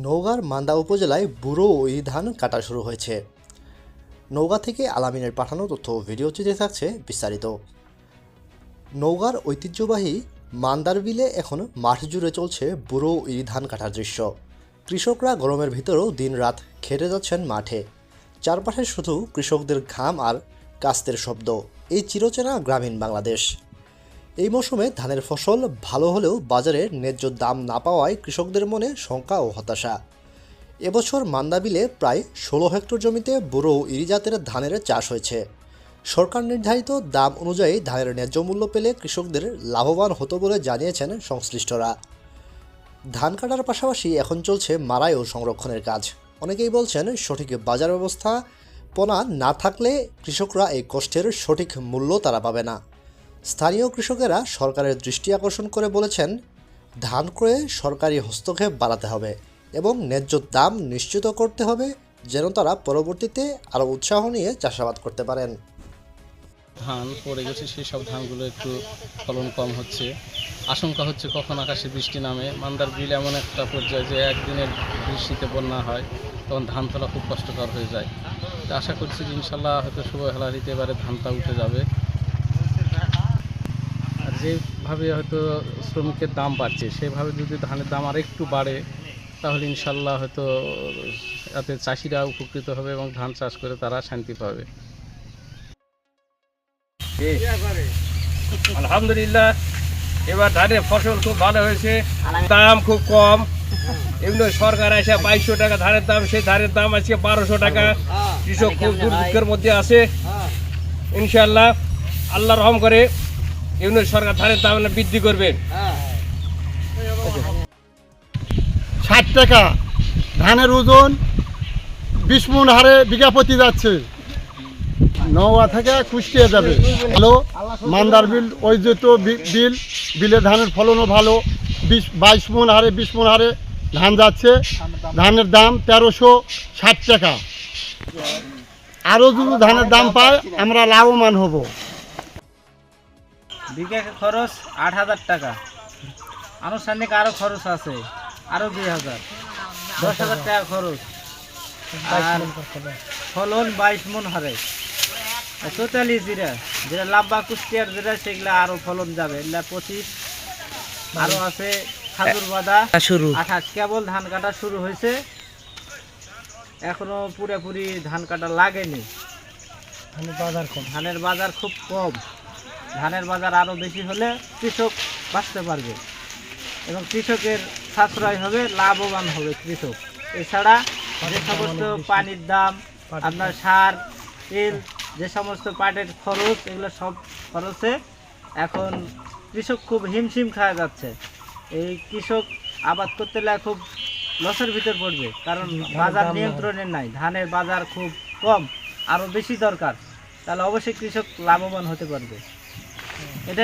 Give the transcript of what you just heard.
নওগাঁর মান্দা উপজেলায় বুড়ো ওই ধান কাটা শুরু হয়েছে। নওগাঁ থেকে আলামিনের পাঠানো তথ্য ও ভিডিও চিত্রে থাকছে বিস্তারিত। নওগাঁর ঐতিহ্যবাহী মান্দার বিলে এখন মাঠ জুড়ে চলছে বুড়ো ওই ধান কাটার দৃশ্য। কৃষকরা গরমের ভিতরেও দিনরাত খেটে যাচ্ছেন মাঠে। চারপাশে শুধু কৃষকদের ঘাম আর কাস্তের শব্দ। এই চিরচেনা গ্রামীণ বাংলাদেশ। এই মৌসুমে ধানের ফসল ভালো হলেও বাজারে ন্যায্য দাম না পাওয়ায় কৃষকদের মনে শঙ্কা ও হতাশা। এবছর মান্দা বিলে প্রায় ১৬ হেক্টর জমিতে বুড়ো ইরি জাতের ধানের চাষ হয়েছে। সরকার নির্ধারিত দাম অনুযায়ী ধানের ন্যায্য মূল্য পেলে কৃষকদের লাভবান হতো বলে জানিয়েছেন সংশ্লিষ্টরা। ধান কাটার পাশাপাশি এখন চলছে মাড়াই ও সংরক্ষণের কাজ। অনেকেই বলছেন সঠিক বাজার ব্যবস্থাপনা না থাকলে কৃষকরা এই কষ্টের সঠিক মূল্য তারা পাবে না। স্থানীয় কৃষকেরা সরকারের দৃষ্টি আকর্ষণ করে বলেছেন, ধান ক্রয়ে সরকারি হস্তক্ষেপ বাড়াতে হবে এবং ন্যায্য দাম নিশ্চিত করতে হবে, যেন তারা পরবর্তীতে আরও উৎসাহ নিয়ে চাষাবাদ করতে পারেন। ধান পড়ে গেছে, সেই সব ধানগুলো একটু ফলন কম হচ্ছে। আশঙ্কা হচ্ছে কখন আকাশে বৃষ্টি নামে। মান্দার বিল এমন একটা পর্যায়ে যে একদিনের বৃষ্টিতে বন্যা হয়, তখন ধান তোলা খুব কষ্টকর হয়ে যায়। তো আশা করছি যে ইনশাল্লাহ হয়তো শুভ হেলারিতে এবারে ধানটা উঠে যাবে। আর যেভাবে হয়তো শ্রমিকের দাম বাড়ছে, সেভাবে যদি ধানের দাম আর একটু বাড়ে, তাহলে ইনশাল্লাহ হয়তো এতে চাষিরা উপকৃত হবে এবং ধান চাষ করে তারা শান্তি পাবে। আলহামদুলিল্লাহ, এবার ধানের ফসল খুব ভালো হয়েছে, দাম খুব কম। এমনি সরকার এসে ২২০০ টাকা ধানের দাম, সেই ধানের দাম আজকে ১২০০ টাকা। কৃষক খুব দুর্ভিক্ষের মধ্যে আছে। ইনশাআল্লাহ আল্লাহ রহম করে এমনি সরকার ধানের দাম বৃদ্ধি করবেন। ৬০ টাকা ধানের ওজন ২০ মণ হারে বিঘা প্রতি যাচ্ছে। নওগাঁ থেকে কুষ্টিয়া যাবে। ভালো মান্দার বিল, ওই যে তো বিলে ধানের ফলনও ভালো। ২২ মণ হারে ২০ মণ হারে ধান যাচ্ছে। ধানের দাম ১৩৬০ টাকা। আরও যদি ধানের দাম পায় আমরা লাভবান হব। বিঘা খরচ ৮,০০০ টাকা, আনুষ্ঠানিক আরও খরচ আছে, আরও ২,০০০, ১০,০০০ টাকা খরচ। আর ফলন ২২ মণ হারে। টোটালি যেটা লাভবা কুষ্টিয়ার যেটা, সেগুলো আরও ফলন যাবে, এগুলা ২৫। আরও আছে খাজুর বাদা ২৮। কেবল ধান কাটা শুরু হয়েছে, এখনো পুরোপুরি ধান কাটা লাগেনি। ধানের বাজার খুব কম। ধানের বাজার আরও বেশি হলে কৃষক বাঁচতে পারবে এবং কৃষকের সাশ্রয় হবে, লাভবান হবে কৃষক। এছাড়া যে সমস্ত পানির দাম, আপনার সার, তেল, যে সমস্ত পাটের খরচ, এগুলো সব খরচে এখন কৃষক খুব হিমশিম খাওয়া যাচ্ছে। এই কৃষক আবাদ করতে গেলে খুব লসের ভিতর পড়বে, কারণ বাজার নিয়ন্ত্রণে নাই। ধানের বাজার খুব কম, আরও বেশি দরকার, তাহলে অবশ্যই কৃষক লাভবান হতে পারবে। এটা